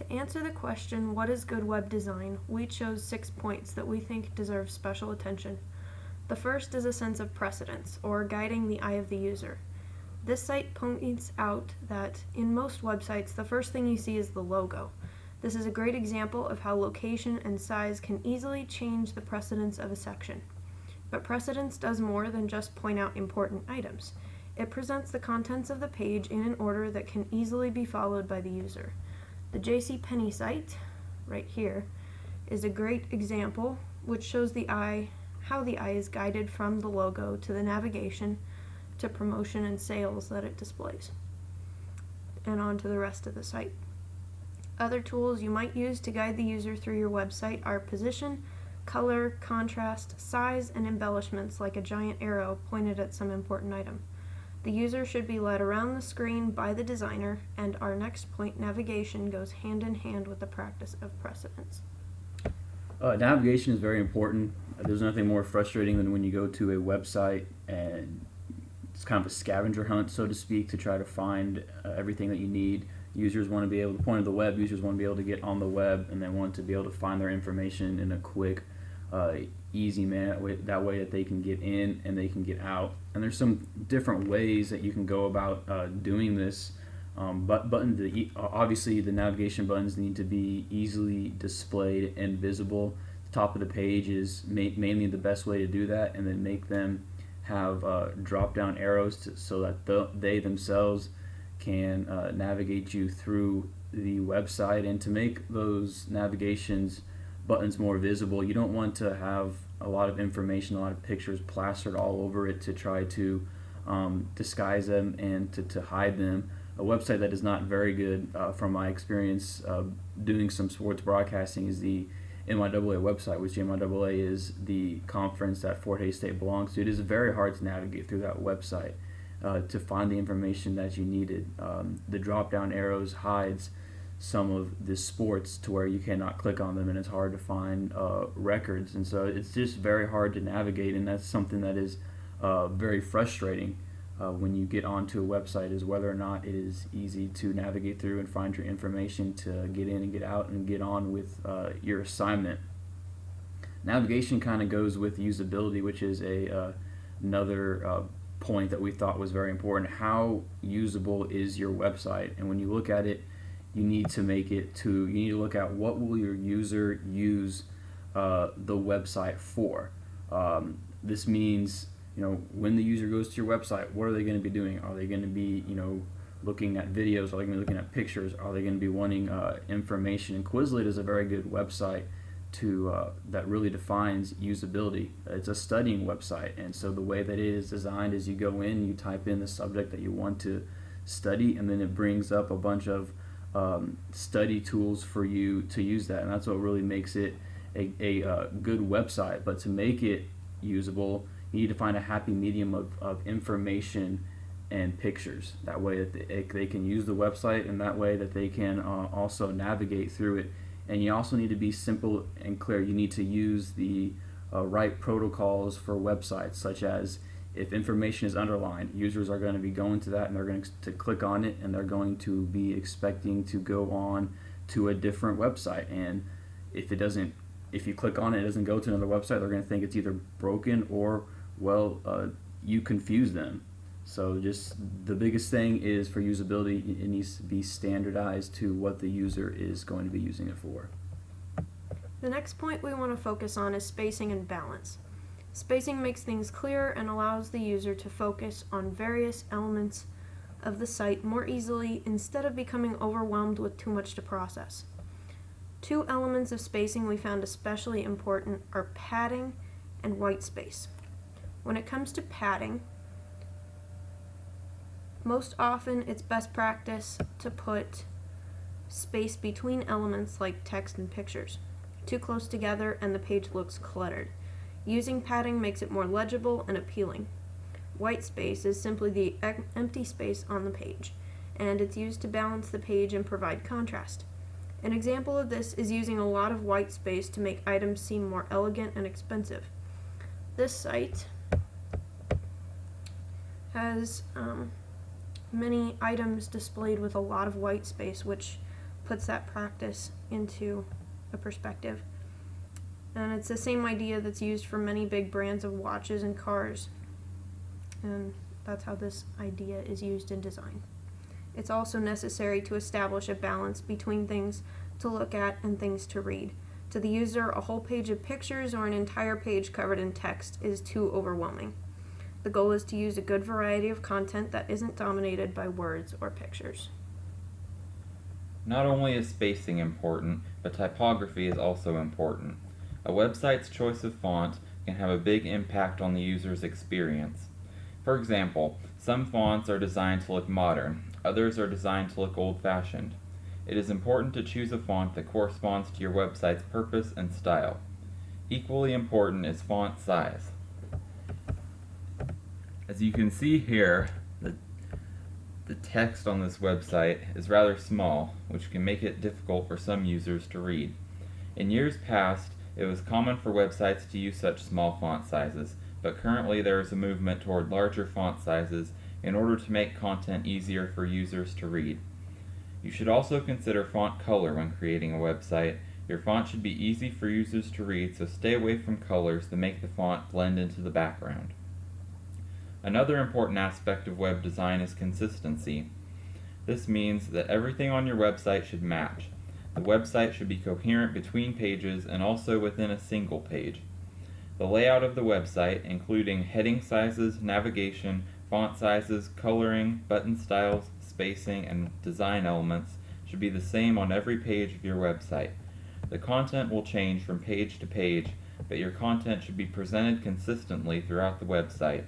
To answer the question, what is good web design, we chose 6 points that we think deserve special attention. The first is a sense of precedence, or guiding the eye of the user. This site points out that in most websites, the first thing you see is the logo. This is a great example of how location and size can easily change the precedence of a section. But precedence does more than just point out important items. It presents the contents of the page in an order that can easily be followed by the user. The JCPenney site, right here, is a great example which shows how the eye is guided from the logo to the navigation to promotion and sales that it displays, and on to the rest of the site. Other tools you might use to guide the user through your website are position, color, contrast, size, and embellishments like a giant arrow pointed at some important item. The user should be led around the screen by the designer, and our next point, navigation, goes hand in hand with the practice of precedence. Navigation is very important. There's nothing more frustrating than when you go to a website and it's kind of a scavenger hunt, so to speak, to try to find everything that you need. Users want to be able to point to the web, users want to be able to get on the web, and they want to be able to find their information in a quick, easy manner, that way that they can get in and they can get out. And there's some different ways that you can go about doing this. Obviously the navigation buttons need to be easily displayed and visible. The top of the page is mainly the best way to do that, and then make them have drop down arrows so that they themselves can navigate you through the website. And to make those navigations buttons more visible, you don't want to have a lot of information, a lot of pictures plastered all over it to try to disguise them and to hide them. A website that is not very good, from my experience doing some sports broadcasting, is the MIAA website, which MIAA is the conference that Fort Hays State belongs to. It is very hard to navigate through that website to find the information that you needed. The drop-down arrows hides some of the sports to where you cannot click on them, and it's hard to find records, and so it's just very hard to navigate, and that's something that is very frustrating when you get onto a website, is whether or not it is easy to navigate through and find your information to get in and get out and get on with your assignment. Navigation kind of goes with usability, which is another point that we thought was very important. How usable is your website? And when you look at it, you need to look at what will your user use the website for. This means, when the user goes to your website, what are they going to be doing? Are they going to be, looking at videos? Are they going to be looking at pictures? Are they going to be wanting information? And Quizlet is a very good website that really defines usability. It's a studying website, and so the way that it is designed is you go in, you type in the subject that you want to study, and then it brings up a bunch of study tools for you to use that, and that's what really makes it a good website. But to make it usable, you need to find a happy medium of information and pictures. That way that they can use the website, and that way that they can also navigate through it. And you also need to be simple and clear. You need to use the right protocols for websites, such as if information is underlined, users are going to be going to that and they're going to click on it, and they're going to be expecting to go on to a different website. And if you click on it, it doesn't go to another website, they're going to think it's either broken or, you confuse them. So just the biggest thing is, for usability, it needs to be standardized to what the user is going to be using it for. The next point we want to focus on is spacing and balance. Spacing makes things clearer and allows the user to focus on various elements of the site more easily instead of becoming overwhelmed with too much to process. 2 elements of spacing we found especially important are padding and white space. When it comes to padding, most often it's best practice to put space between elements like text and pictures. Too close together and the page looks cluttered. Using padding makes it more legible and appealing. White space is simply the empty space on the page, and it's used to balance the page and provide contrast. An example of this is using a lot of white space to make items seem more elegant and expensive. This site has many items displayed with a lot of white space, which puts that practice into a perspective. And it's the same idea that's used for many big brands of watches and cars. And that's how this idea is used in design. It's also necessary to establish a balance between things to look at and things to read. To the user, a whole page of pictures or an entire page covered in text is too overwhelming. The goal is to use a good variety of content that isn't dominated by words or pictures. Not only is spacing important, but typography is also important. A website's choice of font can have a big impact on the user's experience. For example, some fonts are designed to look modern, others are designed to look old-fashioned. It is important to choose a font that corresponds to your website's purpose and style. Equally important is font size. As you can see here, the text on this website is rather small, which can make it difficult for some users to read. In years past, it was common for websites to use such small font sizes, but currently there is a movement toward larger font sizes in order to make content easier for users to read. You should also consider font color when creating a website. Your font should be easy for users to read, so stay away from colors that make the font blend into the background. Another important aspect of web design is consistency. This means that everything on your website should match. The website should be coherent between pages and also within a single page. The layout of the website, including heading sizes, navigation, font sizes, coloring, button styles, spacing, and design elements, should be the same on every page of your website. The content will change from page to page, but your content should be presented consistently throughout the website.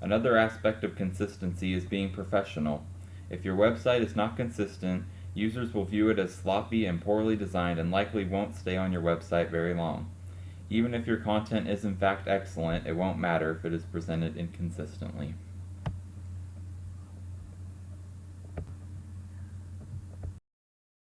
Another aspect of consistency is being professional. If your website is not consistent, users will view it as sloppy and poorly designed and likely won't stay on your website very long. Even if your content is in fact excellent, it won't matter if it is presented inconsistently.